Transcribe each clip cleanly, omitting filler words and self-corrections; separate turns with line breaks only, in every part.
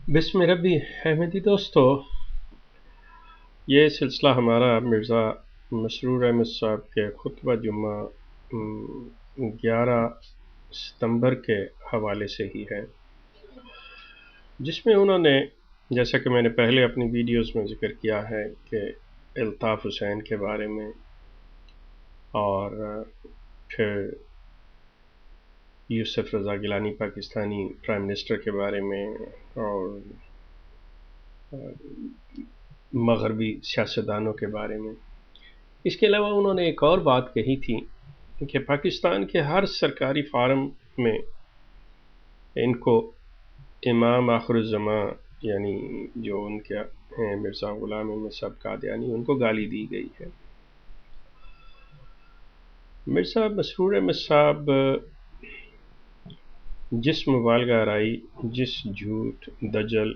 بسم ربی احمدی دوستو، یہ سلسلہ ہمارا مرزا مسرور احمد صاحب کے خطبہ جمعہ 11 ستمبر کے حوالے سے ہی ہے، جس میں انہوں نے، جیسا کہ میں نے پہلے اپنی ویڈیوز میں ذکر کیا ہے، کہ الطاف حسین کے بارے میں اور پھر یوسف رضا گیلانی پاکستانی پرائم منسٹر کے بارے میں اور مغربی سیاستدانوں کے بارے میں۔ اس کے علاوہ انہوں نے ایک اور بات کہی تھی کہ پاکستان کے ہر سرکاری فارم میں ان کو امام آخر الزماں، یعنی جو ان کے ہیں مرزا غلام احمد صاحب قادیانی، ان کو گالی دی گئی ہے۔ مرزا مسرور احمد صاحب جس مبالغہ آرائی، جس جھوٹ، دجل،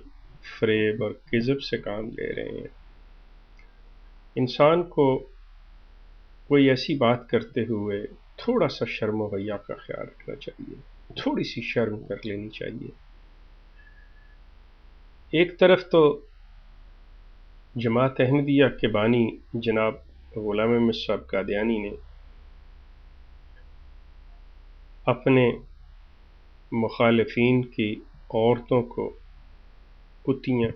فریب اور کذب سے کام لے رہے ہیں، انسان کو کوئی ایسی بات کرتے ہوئے تھوڑا سا شرم و حیا کا خیال رکھنا چاہیے، تھوڑی سی شرم کر لینی چاہیے۔ ایک طرف تو جماعت احمدیہ کے بانی جناب غلام احمد صاحب قادیانی نے اپنے مخالفین کی عورتوں کو کتیاں،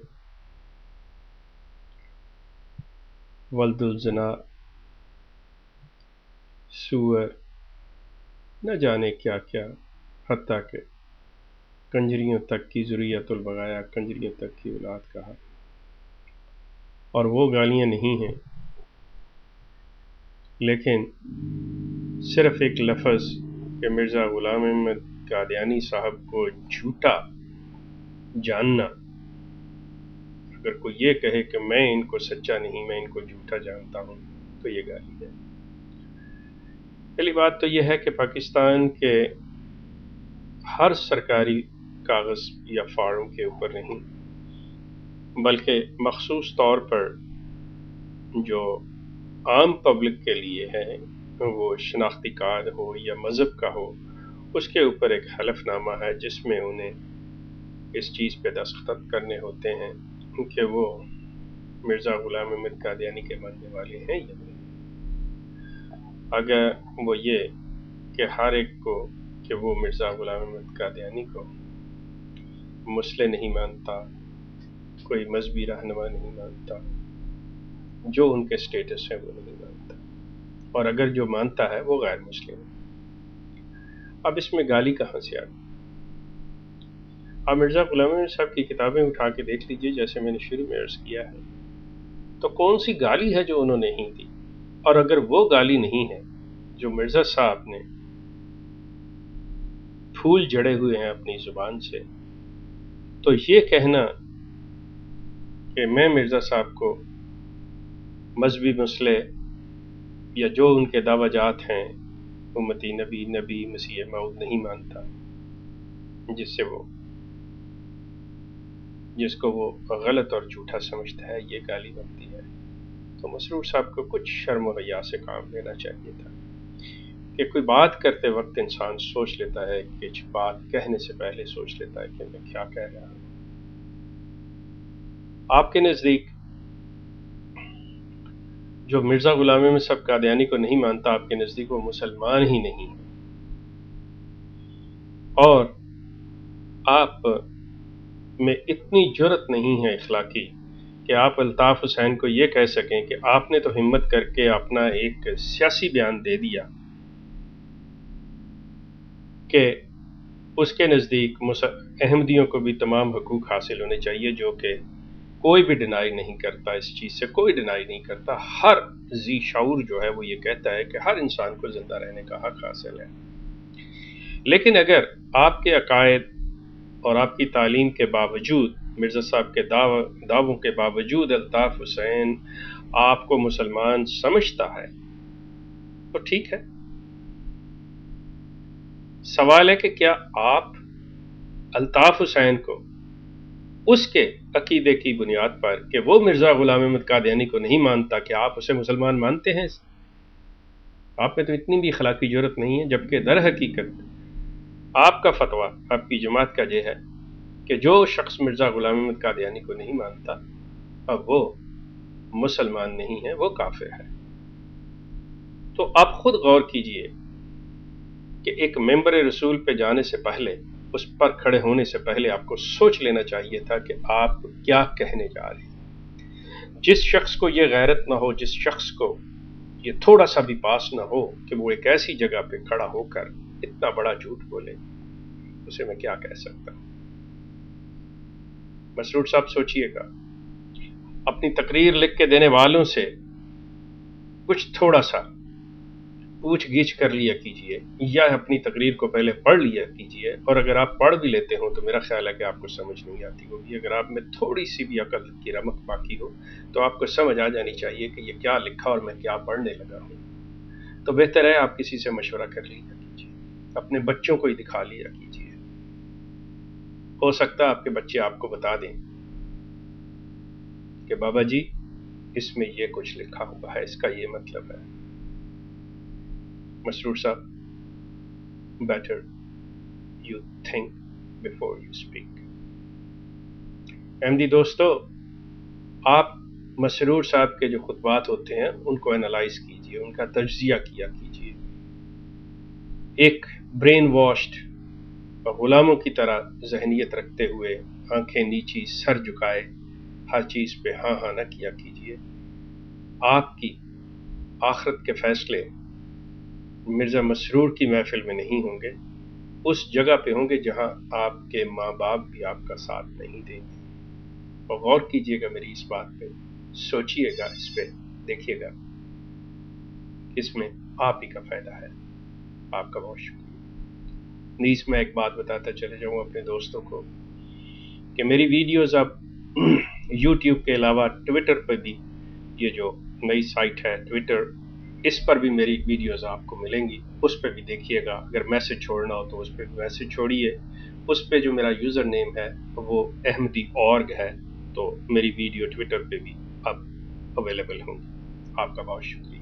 ولد الزنا، سور، نہ جانے کیا کیا، حتیٰ کہ کنجریوں تک کی ذریت البغایا، کنجریوں تک کی اولاد کہا۔ اور وہ گالیاں نہیں ہیں، لیکن صرف ایک لفظ کہ مرزا غلام احمد قادیانی صاحب کو جھوٹا جاننا، اگر کوئی یہ کہے کہ میں ان کو سچا نہیں، میں ان کو جھوٹا جانتا ہوں، تو یہ گالی ہے۔ پہلی بات تو یہ ہے کہ پاکستان کے ہر سرکاری کاغذ یا فارم کے اوپر نہیں، بلکہ مخصوص طور پر جو عام پبلک کے لیے ہے، وہ شناختی کارڈ ہو یا مذہب کا ہو، اس کے اوپر ایک حلف نامہ ہے جس میں انہیں اس چیز پہ دستخط کرنے ہوتے ہیں کہ وہ مرزا غلام احمد قادیانی کے ماننے والے ہیں یا نہیں۔ اگر وہ یہ کہ ہر ایک کو کہ وہ مرزا غلام احمد قادیانی کو مسلح نہیں مانتا، کوئی مذہبی رہنما نہیں مانتا، جو ان کے سٹیٹس ہے وہ نہیں مانتا، اور اگر جو مانتا ہے وہ غیر مسلم ہے۔ اب اس میں گالی کہاں سے آ گئی؟ آپ مرزا غلام احمد صاحب کی کتابیں اٹھا کے دیکھ لیجئے، جیسے میں نے شروع میں عرض کیا ہے، تو کون سی گالی ہے جو انہوں نے نہیں دی؟ اور اگر وہ گالی نہیں ہے جو مرزا صاحب نے پھول جڑے ہوئے ہیں اپنی زبان سے، تو یہ کہنا کہ میں مرزا صاحب کو مذہبی مسئلے یا جو ان کے دعویٰ جات ہیں امتی نبی مسیح موعود نہیں مانتا، جس کو وہ غلط اور جھوٹا سمجھتا ہے، یہ گالی بنتی ہے۔ تو مسرور صاحب کو کچھ شرم و حیا سے کام لینا چاہیے تھا کہ کوئی بات کرتے وقت انسان سوچ لیتا ہے، کہ بات کہنے سے پہلے سوچ لیتا ہے کہ میں کیا کہہ رہا ہوں۔ آپ کے نزدیک جو مرزا غلام احمد صاحب قادیانی کو نہیں مانتا، آپ کے نزدیک وہ مسلمان ہی نہیں، اور آپ میں اتنی جرأت نہیں ہے اخلاقی کہ آپ الطاف حسین کو یہ کہہ سکیں کہ آپ نے تو ہمت کر کے اپنا ایک سیاسی بیان دے دیا کہ اس کے نزدیک احمدیوں کو بھی تمام حقوق حاصل ہونے چاہیے، جو کہ کوئی بھی ڈینائی نہیں کرتا، اس چیز سے کوئی ڈینائی نہیں کرتا۔ ہر ذی شعور جو ہے وہ یہ کہتا ہے کہ ہر انسان کو زندہ رہنے کا حق حاصل ہے۔ لیکن اگر آپ کے عقائد اور آپ کی تعلیم کے باوجود، مرزا صاحب کے دعووں کے باوجود الطاف حسین آپ کو مسلمان سمجھتا ہے، تو ٹھیک ہے۔ سوال ہے کہ کیا آپ الطاف حسین کو اس کے عقیدے کی بنیاد پر کہ وہ مرزا غلام احمد قادیانی کو نہیں مانتا، کہ آپ اسے مسلمان مانتے ہیں؟ آپ میں تو اتنی بھی اخلاقی جرأت نہیں ہے، جبکہ در حقیقت آپ کا فتویٰ، آپ کی جماعت کا یہ ہے کہ جو شخص مرزا غلام احمد قادیانی کو نہیں مانتا اب وہ مسلمان نہیں ہے، وہ کافر ہے۔ تو آپ خود غور کیجئے کہ ایک ممبر رسول پہ جانے سے پہلے، اس پر کھڑے ہونے سے پہلے آپ کو سوچ لینا چاہیے تھا کہ آپ کیا کہنے جا رہے ہیں۔ جس شخص کو یہ غیرت نہ ہو، جس شخص کو یہ تھوڑا سا بھی پاس نہ ہو کہ وہ ایک ایسی جگہ پہ کھڑا ہو کر اتنا بڑا جھوٹ بولے، اسے میں کیا کہہ سکتا ہوں۔ مسرور صاحب سوچئے گا، اپنی تقریر لکھ کے دینے والوں سے کچھ تھوڑا سا پوچھ گچھ کر لیا کیجئے، یا اپنی تقریر کو پہلے پڑھ لیا کیجئے، اور اگر آپ پڑھ بھی لیتے ہوں تو میرا خیال ہے کہ آپ کو سمجھ نہیں آتی ہوگی۔ اگر آپ میں تھوڑی سی بھی عقل کی رمق باقی ہو تو آپ کو سمجھ آ جانی چاہیے کہ یہ کیا لکھا اور میں کیا پڑھنے لگا ہوں۔ تو بہتر ہے آپ کسی سے مشورہ کر لیا کیجئے، اپنے بچوں کو ہی دکھا لیا کیجئے، ہو سکتا ہے آپ کے بچے آپ کو بتا دیں کہ بابا جی اس میں یہ کچھ لکھا ہوا ہے، اس کا یہ مطلب ہے۔ مسرور صاحب، better you think before you speak۔ احمدی دوستو، آپ مسرور صاحب کے جو خطبات ہوتے ہیں ان کو انالائز کیجئے، ان کا تجزیہ کیا کیجئے۔ ایک برین واشڈ غلاموں کی طرح ذہنیت رکھتے ہوئے آنکھیں نیچی سر جھکائے ہر چیز پہ ہاں ہاں نہ کیا کیجئے۔ آپ کی آخرت کے فیصلے مرزا مسرور کی محفل میں نہیں ہوں گے، اس جگہ پہ ہوں گے جہاں آپ کے ماں باپ بھی آپ کا ساتھ نہیں دیں گے۔ اور غور کیجئے گا میری اس بات پہ، سوچئے گا اس پہ، دیکھیے گا اس میں آپ ہی کا فائدہ ہے۔ آپ کا بہت شکریہ۔ نیز میں ایک بات بتاتا چلے جاؤں اپنے دوستوں کو کہ میری ویڈیوز اب یوٹیوب کے علاوہ ٹویٹر پہ بھی، یہ جو نئی سائٹ ہے ٹویٹر، اس پر بھی میری ویڈیوز آپ کو ملیں گی، اس پہ بھی دیکھیے گا۔ اگر میسج چھوڑنا ہو تو اس پہ بھی میسج چھوڑیے۔ اس پہ جو میرا یوزر نیم ہے وہ احمدی اورگ ہے، تو میری ویڈیو ٹویٹر پہ بھی اب اویلیبل ہوں گی۔ آپ کا بہت شکریہ۔